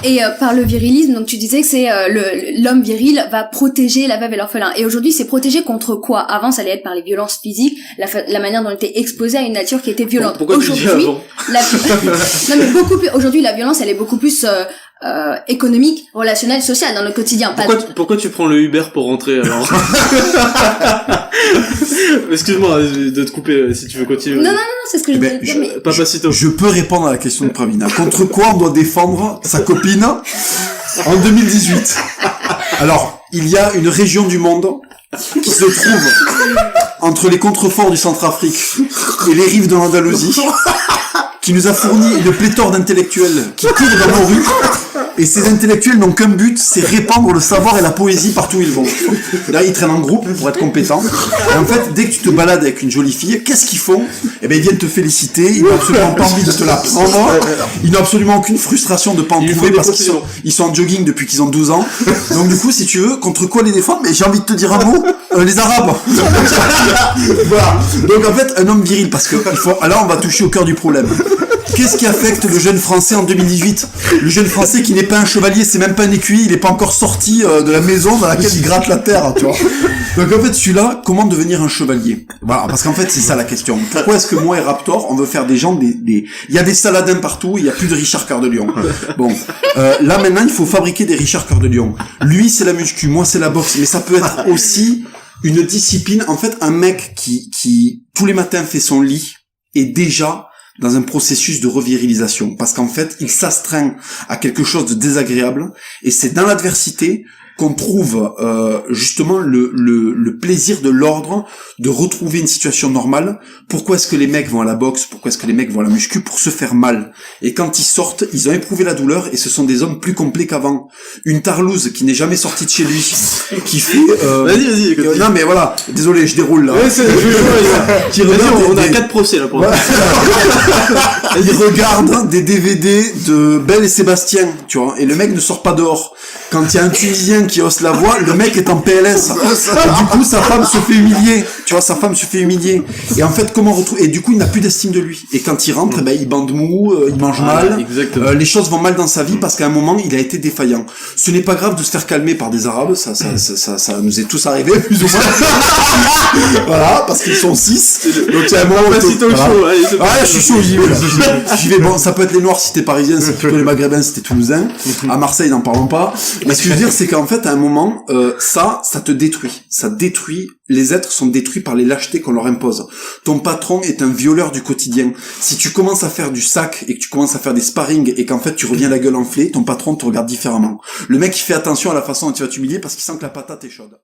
Et par le virilisme, donc tu disais que c'est l'homme viril va protéger la veuve et l'orphelin. Et aujourd'hui, c'est protégé contre quoi? Avant, ça allait être par les violences physiques, la manière dont on était exposé à une nature qui était violente. Pourquoi aujourd'hui, tu dis avant non mais beaucoup plus. Aujourd'hui, la violence, elle est beaucoup plus économique, relationnelle, sociale dans le quotidien. Pourquoi tu prends le Uber pour rentrer alors? Excuse-moi de te couper si tu veux continuer. Non, c'est ce que je voulais dire. Mais... Papacito. Je peux répondre à la question de Pravina. Contre quoi on doit défendre sa copine en 2018? Alors, il y a une région du monde qui se trouve entre les contreforts du Centrafrique et les rives de l'Andalousie, qui nous a fourni une pléthore d'intellectuels qui courent dans nos rues, et ces intellectuels n'ont qu'un but, c'est répandre le savoir et la poésie partout où ils vont. Là, ils traînent en groupe pour être compétents. Et en fait, dès que tu te balades avec une jolie fille, qu'est-ce qu'ils font? Eh ben, ils viennent te féliciter, ils n'ont absolument pas envie de te la prendre, ils n'ont absolument aucune frustration de pas en trouver parce qu'ils sont en jogging depuis qu'ils ont 12 ans. Donc du coup, si tu veux, contre quoi les défendre? Mais j'ai envie de te dire un mot, les Arabes. Voilà. Donc en fait, un homme viril, parce que là, on va toucher au cœur du problème. Qu'est-ce qui affecte le jeune français en 2018? Le jeune français qui n'est pas un chevalier, c'est même pas un écuyer, il est pas encore sorti de la maison dans laquelle il gratte la terre, tu vois. Donc en fait, celui-là, comment devenir un chevalier? Voilà, parce qu'en fait, c'est ça la question. Pourquoi est-ce que moi et Raptor, on veut faire des gens il y a des Saladins partout, il y a plus de Richard Cœur de Lion. Bon, là maintenant, il faut fabriquer des Richard Cœur de Lion. Lui, c'est la muscu, moi, c'est la boxe, mais ça peut être aussi une discipline. En fait, un mec qui tous les matins fait son lit est déjà dans un processus de revirilisation, parce qu'en fait, il s'astreint à quelque chose de désagréable, et c'est dans l'adversité qu'on trouve justement le plaisir de l'ordre, de retrouver une situation normale. Pourquoi est-ce que les mecs vont à la boxe? Pourquoi est-ce que les mecs vont à la muscu? Pour se faire mal. Et quand ils sortent, ils ont éprouvé la douleur, et ce sont des hommes plus complets qu'avant. Une tarlouse qui n'est jamais sortie de chez lui, qui fait... Vas-y. Non mais voilà, désolé, je déroule là. Ouais, qui on a 4 procès là pour Il regarde des DVD de Belle et Sébastien, tu vois, et le mec ne sort pas dehors. Quand il y a un Tunisien qui hausse la voix, le mec est en PLS. Et du coup, sa femme se fait humilier. Tu vois, sa femme se fait humilier. Et en fait, comment retrouver... Et du coup, il n'a plus d'estime de lui. Et quand il rentre, il bande mou, il mange mal. Les choses vont mal dans sa vie parce qu'à un moment, il a été défaillant. Ce n'est pas grave de se faire calmer par des Arabes. Ça nous est tous arrivé, plus ou moins. Voilà, parce qu'ils sont 6. Donc, il y a un moment où je suis chaud, j'y vais. Bon, ça peut être les Noirs si t'es parisien, c'est plutôt les Maghrébins si t'es toulousain. À Marseille, n'en parlons pas. Mais ce que je veux dire, c'est qu'en fait, à un moment, ça te détruit. Ça détruit. Les êtres sont détruits par les lâchetés qu'on leur impose. Ton patron est un violeur du quotidien. Si tu commences à faire du sac et que tu commences à faire des sparring et qu'en fait tu reviens la gueule enflée, ton patron te regarde différemment. Le mec, il fait attention à la façon dont tu vas t'humilier parce qu'il sent que la patate est chaude.